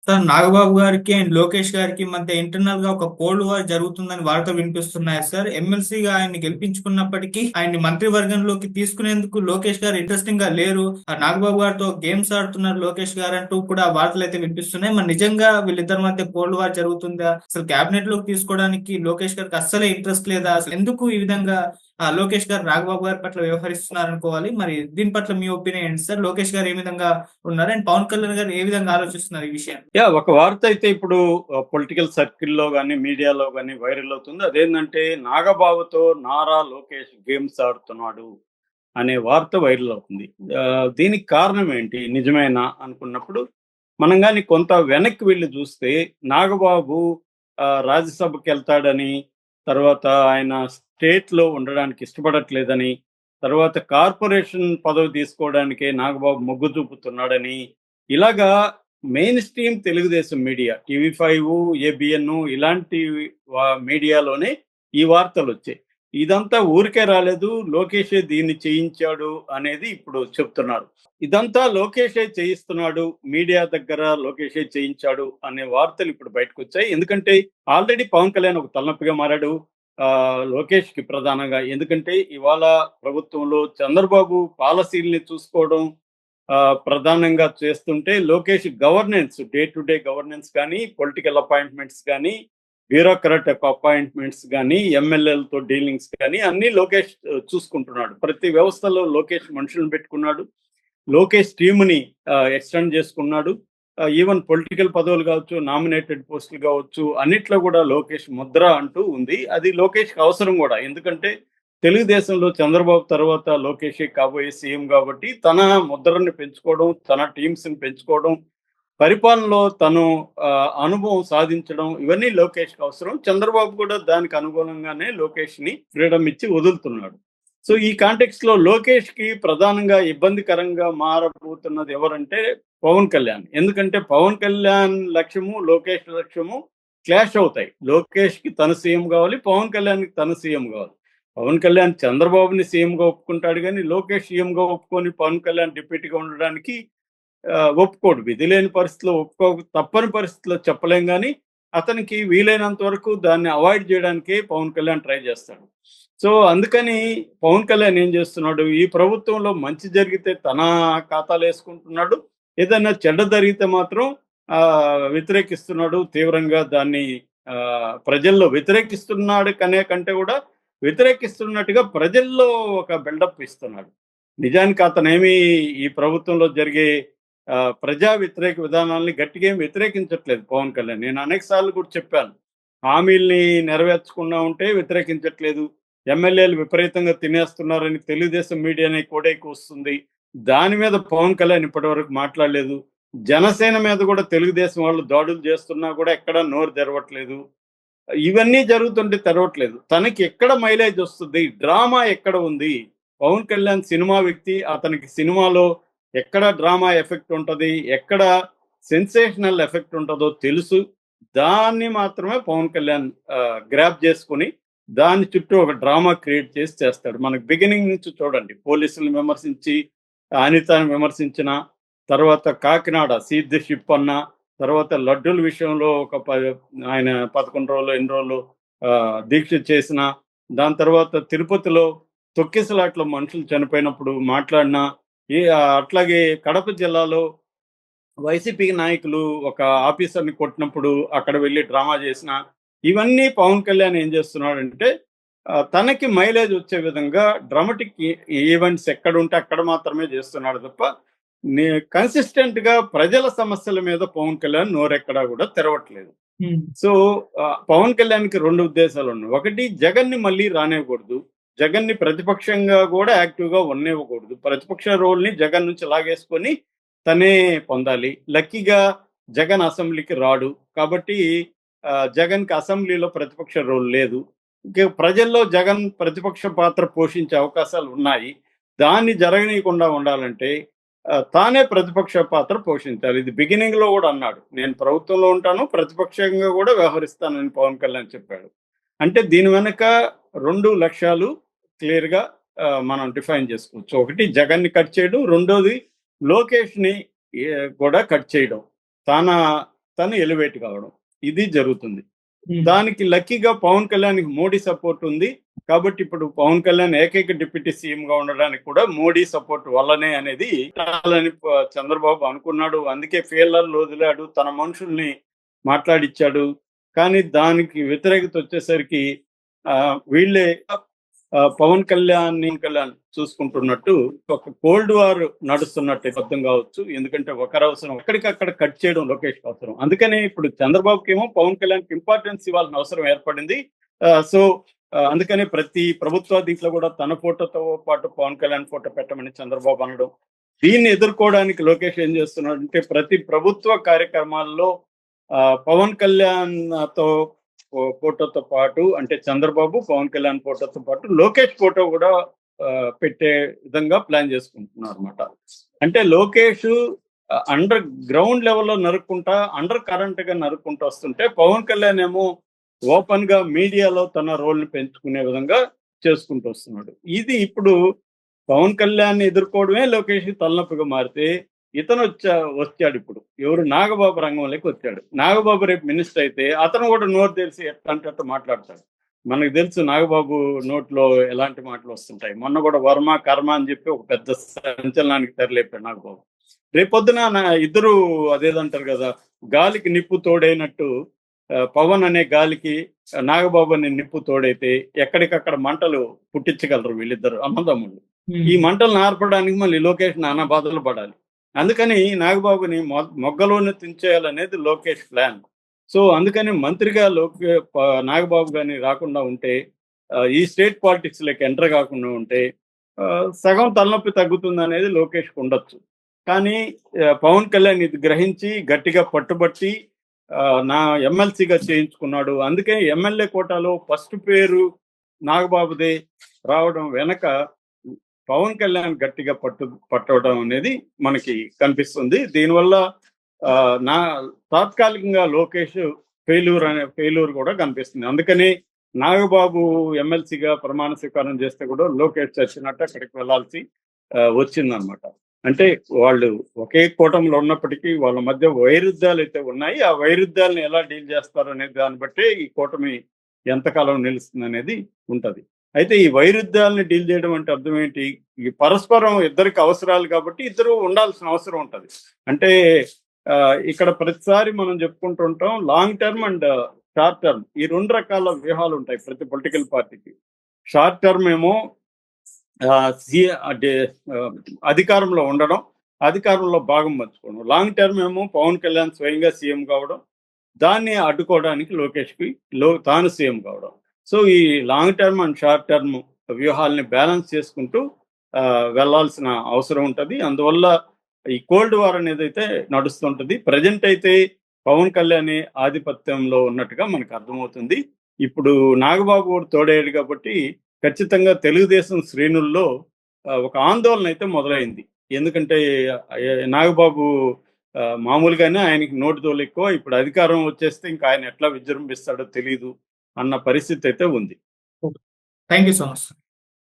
Sir Nagababu గారికి and Lokesh గారికి మధ్య ఇంటర్నల్ గా ఒక కోల్డ్ వార్ జరుగుతుందని వార్తలు వినిపిస్తున్నాయి సార్. ఎమ్మెల్సీగా ఆయన్ని గెలిపించుకున్నప్పటికీ ఆయన్ని మంత్రివర్గంలోకి తీసుకునేందుకు లోకేష్ గారు ఇంట్రెస్టింగ్ గా లేరు. ఆ నాగబాబు గారితో గేమ్స్ ఆడుతున్నారు లోకేష్ గారు అంటూ కూడా వార్తలు అయితే వినిపిస్తున్నాయి. మరి నిజంగా వీళ్ళిద్దరి మధ్య కోల్డ్ వార్ జరుగుతుందా? అసలు కేబినెట్ లోకి తీసుకోవడానికి లోకేష్ గారికి అస్సలే ఇంట్రెస్ట్ లేదా? అసలు ఎందుకు ఈ విధంగా లోకేష్ గారు నాగబాబు గారి పట్ల వ్యవహరిస్తున్నారు అనుకోవాలి. మరి దీని పట్ల మీ ఒపీనియన్ ఏంటి సార్? లోకేష్ గారు ఏ విధంగా ఉన్నారు అండ్ పవన్ కళ్యాణ్ గారు ఏ విధంగా ఆలోచిస్తున్నారు ఈ విషయం? ఒక వార్త అయితే ఇప్పుడు పొలిటికల్ సర్కిల్‌లో గాని, మీడియాలో గాని వైరల్ అవుతుంది. అదేంటంటే నాగబాబుతో నారా లోకేష్ గేమ్స్ ఆడుతున్నాడు అనే వార్త వైరల్ అవుతుంది. దీనికి కారణం ఏంటి? నిజమేనా అనుకున్నప్పుడు మనం గాని కొంత వెనక్కి వెళ్లి చూస్తే నాగబాబు రాజ్యసభకెళ్తాడని, తర్వాత ఆయన స్టేట్‌లో ఉండడానికి ఇష్టపడట్లేదని, తర్వాత కార్పొరేషన్ పదవి తీసుకోవడానికే నాగబాబు మొగ్గు చూపుతున్నాడని, ఇలాగా main stream Telugu Desam media TV5, ABN ఇలాంటి మీడియాలోనే ఈ వార్తలొచ్చాయి. ఇదంతా ఊరికే రాలేదు. లోకేషే దీన్ని చేయించాడు అనేది ఇప్పుడు చెప్తున్నారు. ఇదంతా లోకేషే చేయిస్తున్నాడు. మీడియా దగ్గర లోకేషే చేయించాడు అనే వార్తలు ఇప్పుడు బయటకొచ్చాయి. ఎందుకంటే ఆల్రెడీ పవన్ కళ్యాణ్ ఒక తలనొప్పిగా మారాడు. లోకేష్‌కి ప్రధానంగా. ఎందుకంటే ఇవాళ ప్రభుత్వంలో చంద్రబాబు పాలసీల్ని చూసుకోవడం ప్రధానంగా చేస్తుంటే Lokesh governance day to day governance కానీ, పొలిటికల్ అపాయింట్మెంట్స్ కానీ, బ్యూరోక్రాటిక్ అపాయింట్మెంట్స్ కానీ, ఎమ్మెల్యేలతో డీలింగ్స్ కానీ అన్నీ లోకేష్ చూసుకుంటున్నాడు. ప్రతి వ్యవస్థలో లోకేష్ మనుషులను పెట్టుకున్నాడు. లోకేష్ టీమ్‌ని ఎక్స్‌టెండ్ చేసుకున్నాడు. ఈవెన్ పొలిటికల్ పదవులు కావచ్చు, నామినేటెడ్ పోస్టులు కావచ్చు, అన్నిట్లో కూడా లోకేష్ ముద్ర అంటూ ఉంది. అది లోకేష్‌కి అవసరం కూడా. ఎందుకంటే తెలుగుదేశంలో చంద్రబాబు తర్వాత లోకేషే కాబోయే సీఎం కాబట్టి తన ముద్రని పెంచుకోవడం, తన టీమ్స్‌ని పెంచుకోవడం, పరిపాలనలో తను అనుభవం సాధించడం ఇవన్నీ లోకేష్‌కి అవసరం. చంద్రబాబు కూడా దానికి అనుగుణంగానే లోకేష్‌ని ఫ్రీడమ్ ఇచ్చి వదులుతున్నాడు. సో ఈ కాంటెక్స్‌లో లోకేష్‌కి ప్రధానంగా ఇబ్బందికరంగా మారబోతున్నది ఎవరంటే పవన్ కళ్యాణ్. ఎందుకంటే పవన్ కళ్యాణ్ లక్ష్యము, లోకేష్ లక్ష్యము క్లాష్ అవుతాయి. లోకేష్‌కి తను సీఎం కావాలి. పవన్ కళ్యాణ్‌కి తను సీఎం కావాలి. పవన్ కళ్యాణ్ చంద్రబాబుని సీఎంగా ఒప్పుకుంటాడు గానీ, లోకేష్ సీఎంగా ఒప్పుకొని పవన్ కళ్యాణ్ డిప్యూటీగా ఉండడానికి ఒప్పుకోడు. విధి లేని పరిస్థితిలో తప్పని పరిస్థితిలో చెప్పలేం గానీ, అతనికి వీలైనంత వరకు దాన్ని అవాయిడ్ చేయడానికే పవన్ కళ్యాణ్ ట్రై చేస్తాడు. సో, అందుకని పవన్ కళ్యాణ్ ఏం చేస్తున్నాడు, ఈ ప్రభుత్వంలో మంచి జరిగితే తన ఖాతాలేసుకుంటున్నాడు. ఏదైనా చెడ్డ జరిగితే మాత్రం వ్యతిరేకిస్తున్నాడు. తీవ్రంగా దాన్ని ప్రజల్లో వ్యతిరేకిస్తున్నాడు కనే కంటే కూడా వ్యతిరేకిస్తున్నట్టుగా ప్రజల్లో ఒక బిల్డప్ ఇస్తున్నాడు. నిజానికి అతనేమి ఈ ప్రభుత్వంలో జరిగే ప్రజా వ్యతిరేక విధానాల్ని గట్టిగా ఏం వ్యతిరేకించట్లేదు పవన్ కళ్యాణ్. నేను అనేక సార్లు కూడా చెప్పాను. హామీల్ని నెరవేర్చకుండా ఉంటే వ్యతిరేకించట్లేదు. ఎమ్మెల్యేలు విపరీతంగా తినేస్తున్నారని తెలుగుదేశం మీడియానే కోడైకొస్తుంది. దాని మీద పవన్ కళ్యాణ్ ఇప్పటివరకు మాట్లాడలేదు. జనసేన మీద కూడా తెలుగుదేశం వాళ్ళు దాడులు చేస్తున్నా కూడా ఎక్కడా నోరు తెరవట్లేదు. ఇవన్నీ జరుగుతుంటే తెరవట్లేదు. తనకి ఎక్కడ మైలేజ్ వస్తుంది? డ్రామా ఎక్కడ ఉంది? పవన్ కళ్యాణ్ సినిమా వ్యక్తి. అతనికి సినిమాలో ఎక్కడ డ్రామా ఎఫెక్ట్ ఉంటది? ఎక్కడ సెన్సేషనల్ ఎఫెక్ట్ ఉంటదో తెలుసు. దాన్ని మాత్రమే పవన్ కళ్యాణ్ గ్రాబ్ చేసుకొని దాని చుట్టూ ఒక డ్రామా క్రియేట్ చేసి చేస్తాడు. మనకు బిగినింగ్ నుంచి చూడండి. పోలీసులను విమర్శించి, అనితని విమర్శించిన, తర్వాత కాకినాడ సీజ్ ది షిప్ అన్న, తర్వాత లడ్డూల విషయంలో ఆయన 11 రోజులు, ఎన్ని రోజులు దీక్ష చేసిన, దాని తర్వాత తిరుపతిలో తొక్కిసలాట్లో మనుషులు చనిపోయినప్పుడు మాట్లాడిన, అట్లాగే కడప జిల్లాలో వైసీపీ నాయకులు ఒక ఆఫీసర్‌ని కొట్టినప్పుడు అక్కడ వెళ్లి డ్రామా చేసిన, ఇవన్నీ పవన్ కళ్యాణ్ ఏం చేస్తున్నాడంటే తనకి మైలేజ్ వచ్చే విధంగా డ్రామాటిక్ ఈవెంట్స్ ఎక్కడుంటే అక్కడ మాత్రమే చేస్తున్నాడు తప్ప కన్సిస్టెంట్‌గా ప్రజల సమస్యల మీద పవన్ కళ్యాణ్ నోరెక్కడా కూడా తెరవట్లేదు. సో పవన్ కళ్యాణ్‌కి 2 ఉద్దేశాలున్నాయి. ఒకటి, జగన్‌ని మళ్ళీ రానివ్వకూడదు. జగన్‌ని ప్రతిపక్షంగా కూడా యాక్టివ్‌గా ఉండనివ్వకూడదు. ప్రతిపక్ష రోల్‌ని జగన్ నుంచి లాగేసుకొని తనే పొందాలి. లక్కీగా జగన్ అసెంబ్లీకి రాడు. కాబట్టి జగన్‌కి అసెంబ్లీలో ప్రతిపక్ష రోల్ లేదు. ప్రజల్లో జగన్ ప్రతిపక్ష పాత్ర పోషించే అవకాశాలు ఉన్నాయి. దాన్ని జరగనీయకుండా ఉండాలంటే తానే ప్రతిపక్ష పాత్ర పోషించాలి. ఇది బిగినింగ్‌లో కూడా అన్నాడు. నేను ప్రభుత్వంలో ఉంటాను, ప్రతిపక్షంగా కూడా వ్యవహరిస్తానని పవన్ కళ్యాణ్ చెప్పాడు. అంటే దీని వెనక 2 లక్ష్యాలు క్లియర్‌గా మనం డిఫైన్ చేసుకోవచ్చు. ఒకటి, జగన్‌ని కట్ చేయడం. రెండోది, లోకేష్‌ని కూడా కట్ చేయడం. తను ఎలివేట్ కావడం, ఇది జరుగుతుంది. దానికి లక్కీగా పవన్ కళ్యాణ్కి మోడీ సపోర్ట్ ఉంది కాబట్టి ఇప్పుడు పవన్ కళ్యాణ్ ఏకైక డిప్యూటీ సీఎం గా ఉండడానికి కూడా మోడీ సపోర్ట్ వల్లనే అనేది చంద్రబాబు అనుకున్నాడు. అందుకే ఫెయిలర్ వదిలాడు, తన మనుషుల్ని మాట్లాడిచ్చాడు. కానీ దానికి వ్యతిరేకత వచ్చేసరికి వీళ్ళే పవన్ కళ్యాణ్ చూసుకుంటున్నట్టు ఒక కోల్డ్ వార్ నడుస్తున్నట్టు అర్థం కావచ్చు. ఎందుకంటే ఒకరి అవసరం ఎక్కడికక్కడ కట్ చేయడం లోకేష్ అవసరం. అందుకనే ఇప్పుడు చంద్రబాబుకి ఏమో పవన్ కళ్యాణ్కి ఇంపార్టెన్స్ ఇవ్వాల్సిన అవసరం ఏర్పడింది. సో అందుకనే ప్రతి ప్రభుత్వ దీంట్లో కూడా తన ఫోటోతో పాటు పవన్ కళ్యాణ్ ఫోటో పెట్టమని చంద్రబాబు అనడం. దీన్ని ఎదుర్కోవడానికి లోకేష్ ఏం చేస్తున్నాడు అంటే ప్రతి ప్రభుత్వ కార్యక్రమాల్లో పవన్ కళ్యాణ్ తో ఫోటోతో పాటు అంటే చంద్రబాబు పవన్ కళ్యాణ్ ఫోటోతో పాటు లోకేష్ ఫోటో కూడా పెట్టే విధంగా ప్లాన్ చేసుకుంటున్నారు అనమాట. అంటే లోకేష్ అండర్ గ్రౌండ్ లెవెల్లో నరుక్కుంటా అండర్ కరెంట్ గా నరుక్కుంటూ వస్తుంటే పవన్ కళ్యాణ్ ఏమో ఓపెన్ గా మీడియాలో తన రోల్ ని పెంచుకునే విధంగా చేసుకుంటూ వస్తున్నాడు. ఇది ఇప్పుడు పవన్ కళ్యాణ్ ఎదుర్కోవడమే లోకేష్ తలనొప్పిగా మారితే ఇతను వచ్చాడు ఇప్పుడు ఎవరు నాగబాబు రంగంలోకి వచ్చాడు. నాగబాబు రేపు మినిస్టర్ అయితే అతను కూడా నోరు తెలిసి ఎట్లా మాట్లాడతాడు. మనకు తెలుసు నాగబాబు నోట్లో ఎలాంటి మాటలు వస్తుంటాయి. మొన్న కూడా వర్మ కర్మ అని చెప్పి ఒక పెద్ద సంచలనానికి తెరలేపాడు నాగబాబు. రేపొద్దున ఇద్దరు అదేదంటారు కదా, గాలికి నిప్పు తోడైనట్టు పవన్ అనే గాలికి నాగబాబు అనే నిప్పు తోడైతే ఎక్కడికక్కడ మంటలు పుట్టించగలరు వీళ్ళిద్దరు అన్నదమ్ముళ్ళు. ఈ మంటలు నార్పడానికి మళ్ళీ లోకేష్ నానా బాధలు పడాలి. అందుకని నాగబాబుని మొగ్గలోనే తుంచేయాలనేది లోకేష్ ప్లాన్. సో అందుకని మంత్రిగా నాగబాబు గాని రాకుండా ఉంటే ఈ స్టేట్ పాలిటిక్స్ లకి ఎంటర్ కాకుండా ఉంటే సగం తలనొప్పి తగ్గుతుంది అనేది లోకేష్కి ఉండొచ్చు. కానీ పవన్ కళ్యాణ్ ఇది గ్రహించి గట్టిగా పట్టుబట్టి నా ఎమ్మెల్సీగా చేయించుకున్నాడు. అందుకే ఎమ్మెల్యే కోటాలో ఫస్ట్ పేరు నాగబాబుదే రావడం వెనక పవన్ కళ్యాణ్ గట్టిగా పట్టడం అనేది మనకి కనిపిస్తుంది. దీనివల్ల తాత్కాలికంగా లోకేష్ ఫెయిల్యూర్ కూడా కనిపిస్తుంది. అందుకని నాగబాబు ఎమ్మెల్సీగా ప్రమాణ స్వీకారం చేస్తే కూడా లోకేష్ చచ్చినట్టు అక్కడికి వెళ్లాల్సి వచ్చిందనమాట. అంటే వాళ్ళు ఒకే కూటమిలో ఉన్నప్పటికీ వాళ్ళ మధ్య వైరుధ్యాలు అయితే ఉన్నాయి. ఆ వైరుధ్యాలను ఎలా డీల్ చేస్తారు అనే దాన్ని బట్టే ఈ కూటమి ఎంతకాలం నిలుస్తుంది అనేది ఉంటది. అయితే ఈ వైరుధ్యాలను డీల్ చేయడం అంటే అర్థం ఏంటి? ఈ పరస్పరం ఇద్దరికి అవసరాలు కాబట్టి ఇద్దరు ఉండాల్సిన అవసరం ఉంటది. అంటే ఇక్కడ ప్రతిసారి మనం చెప్పుకుంటుంటాం long term and short term, ఈ రెండు రకాల వ్యూహాలు ఉంటాయి ప్రతి పొలిటికల్ పార్టీకి. షార్ట్ టర్మ్ ఏమో అధికారంలో ఉండడం, అధికారంలో భాగం పంచుకోవడం. లాంగ్ టర్మ్ ఏమో పవన్ కళ్యాణ్ స్వయంగా సీఎం కావడం, దాన్ని అడ్డుకోవడానికి లోకేష్కి తాను సీఎం కావడం. సో ఈ long term and short term వ్యూహాలని బ్యాలెన్స్ చేసుకుంటూ వెళ్లాల్సిన అవసరం ఉంటుంది. అందువల్ల ఈ కోల్డ్ వార్ అనేది అయితే నడుస్తుంటది. ప్రజెంట్ అయితే పవన్ కళ్యాణ్ ఆధిపత్యంలో ఉన్నట్టుగా మనకు అర్థమవుతుంది. ఇప్పుడు నాగబాబు కూడా తోడయ్యాడు కాబట్టి ఖచ్చితంగా తెలుగుదేశం శ్రేణుల్లో ఒక ఆందోళన అయితే మొదలైంది. ఎందుకంటే నాగబాబు మామూలుగానే ఆయనకి నోటి తోలు ఎక్కువ, ఇప్పుడు అధికారం వచ్చేస్తే ఇంకా ఆయన ఎట్లా విజృంభిస్తాడో తెలియదు అన్న పరిస్థితి అయితే ఉంది. Thank you so much.